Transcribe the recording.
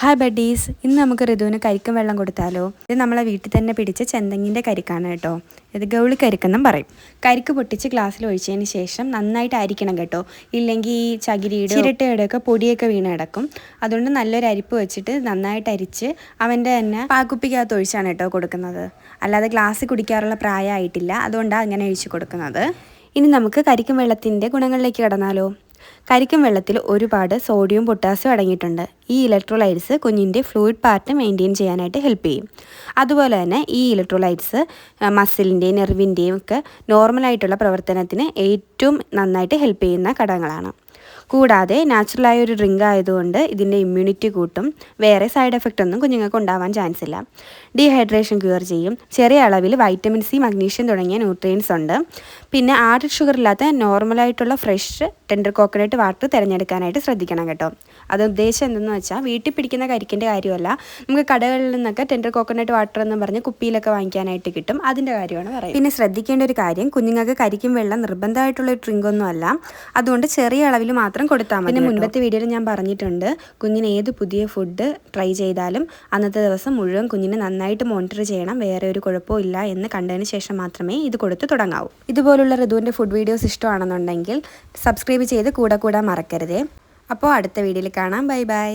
Hi buddies, ഇന്ന് നമുക്ക് ഋതുവിന് കരിക്കും വെള്ളം കൊടുത്താലോ? ഇത് നമ്മളെ വീട്ടിൽ തന്നെ പിടിച്ച ചെന്തങ്ങിൻ്റെ കരിക്കാണ് കേട്ടോ. ഇത് ഗൗളി കരിക്കെന്നും പറയും. കരിക്ക് പൊട്ടിച്ച് ഗ്ലാസ്സിൽ ഒഴിച്ചതിന് ശേഷം നന്നായിട്ട് അരിക്കണം കേട്ടോ. ഇല്ലെങ്കിൽ ഈ ചകിരിയുടെ ചിരട്ടയുടെയൊക്കെ പൊടിയൊക്കെ വീണ് കിടക്കും. അതുകൊണ്ട് നല്ലൊരു അരിപ്പ് വെച്ചിട്ട് നന്നായിട്ട് അരിച്ച് അവൻ്റെ തന്നെ പാക്കുപ്പിക്കകത്ത് ഒഴിച്ചാണ് കേട്ടോ കൊടുക്കുന്നത്. അല്ലാതെ ഗ്ലാസ്സിൽ കുടിക്കാറുള്ള പ്രായമായിട്ടില്ല, അതുകൊണ്ടാണ് അങ്ങനെ ഒഴിച്ച് കൊടുക്കുന്നത്. ഇനി നമുക്ക് കരിക്കും വെള്ളത്തിൻ്റെ ഗുണങ്ങളിലേക്ക് കടന്നാലോ? കരിക്കും വെള്ളത്തിൽ ഒരുപാട് സോഡിയം പൊട്ടാസ്യം അടങ്ങിയിട്ടുണ്ട്. ഈ ഇലക്ട്രോലൈറ്റ്സ് കുഞ്ഞിൻ്റെ ഫ്ലൂയിഡ് പാർട്ട് മെയിൻറ്റെയിൻ ചെയ്യാനായിട്ട് ഹെൽപ്പ് ചെയ്യും. അതുപോലെ തന്നെ ഈ ഇലക്ട്രോലൈറ്റ്സ് മസിലിൻ്റെയും നെർവിൻ്റെയും ഒക്കെ നോർമലായിട്ടുള്ള പ്രവർത്തനത്തിന് ഏറ്റവും നന്നായിട്ട് ഹെൽപ്പ് ചെയ്യുന്ന ഘടകങ്ങളാണ്. കൂടാതെ നാച്ചുറലായ ഒരു ഡ്രിങ്ക് ആയതുകൊണ്ട് ഇതിൻ്റെ ഇമ്മ്യൂണിറ്റി കൂട്ടും. വേറെ സൈഡ് എഫക്റ്റ് ഒന്നും കുഞ്ഞുങ്ങൾക്ക് ഉണ്ടാവാൻ ചാൻസ് ഇല്ല. ഡീഹൈഡ്രേഷൻ ക്യൂർ ചെയ്യും. ചെറിയ അളവിൽ വൈറ്റമിൻ സി, മഗ്നീഷ്യം തുടങ്ങിയ ന്യൂട്രിയൻസ് ഉണ്ട്. പിന്നെ ആഡഡ് ഷുഗർ ഇല്ലാത്ത നോർമലായിട്ടുള്ള ഫ്രഷ് ടെൻഡർ കോക്കനട്ട് വാട്ടർ തിരഞ്ഞെടുക്കാനായിട്ട് ശ്രദ്ധിക്കണം കേട്ടോ. അത് ഉദ്ദേശം എന്തെന്ന് വെച്ചാൽ വീട്ടിൽ പിടിക്കുന്ന കരിക്കിൻ്റെ കാര്യമല്ല, നമുക്ക് കടകളിൽ നിന്നൊക്കെ ടെൻഡർ കോക്കനട്ട് വാട്ടർ എന്ന് പറഞ്ഞ് കുപ്പിയിലൊക്കെ വാങ്ങിക്കാനായിട്ട് കിട്ടും. അതിൻ്റെ കാര്യമാണ് പറയുന്നത്. പിന്നെ ശ്രദ്ധിക്കേണ്ട ഒരു കാര്യം, കുഞ്ഞുങ്ങൾക്ക് കരിക്കും വെള്ളം നിർബന്ധമായിട്ടുള്ള ഒരു ഡ്രിങ്കൊന്നും അല്ല. അതുകൊണ്ട് ചെറിയ അളവിൽ മാത്രം കൊടുത്താൽ മതി. പിന്നെ മുൻപത്തെ വീഡിയോയിൽ ഞാൻ പറഞ്ഞിട്ടുണ്ട്, കുഞ്ഞിന് ഏത് പുതിയ ഫുഡ് ട്രൈ ചെയ്താലും അന്നത്തെ ദിവസം മുഴുവൻ കുഞ്ഞിനെ നന്നായിട്ട് മോണിറ്റർ ചെയ്യണം. വേറെ ഒരു കുഴപ്പവും ഇല്ല എന്ന് കണ്ടതിന് ശേഷം മാത്രമേ ഇത് കൊടുത്ത് തുടങ്ങാവൂ. ഇതുപോലുള്ള ഋതുവിൻ്റെ ഫുഡ് വീഡിയോസ് ഇഷ്ടമാണെന്നുണ്ടെങ്കിൽ സബ്സ്ക്രൈബ് ചെയ്ത് കൂടെ മറക്കരുതേ. അപ്പോൾ അടുത്ത വീഡിയോയിൽ കാണാം. Bye bye.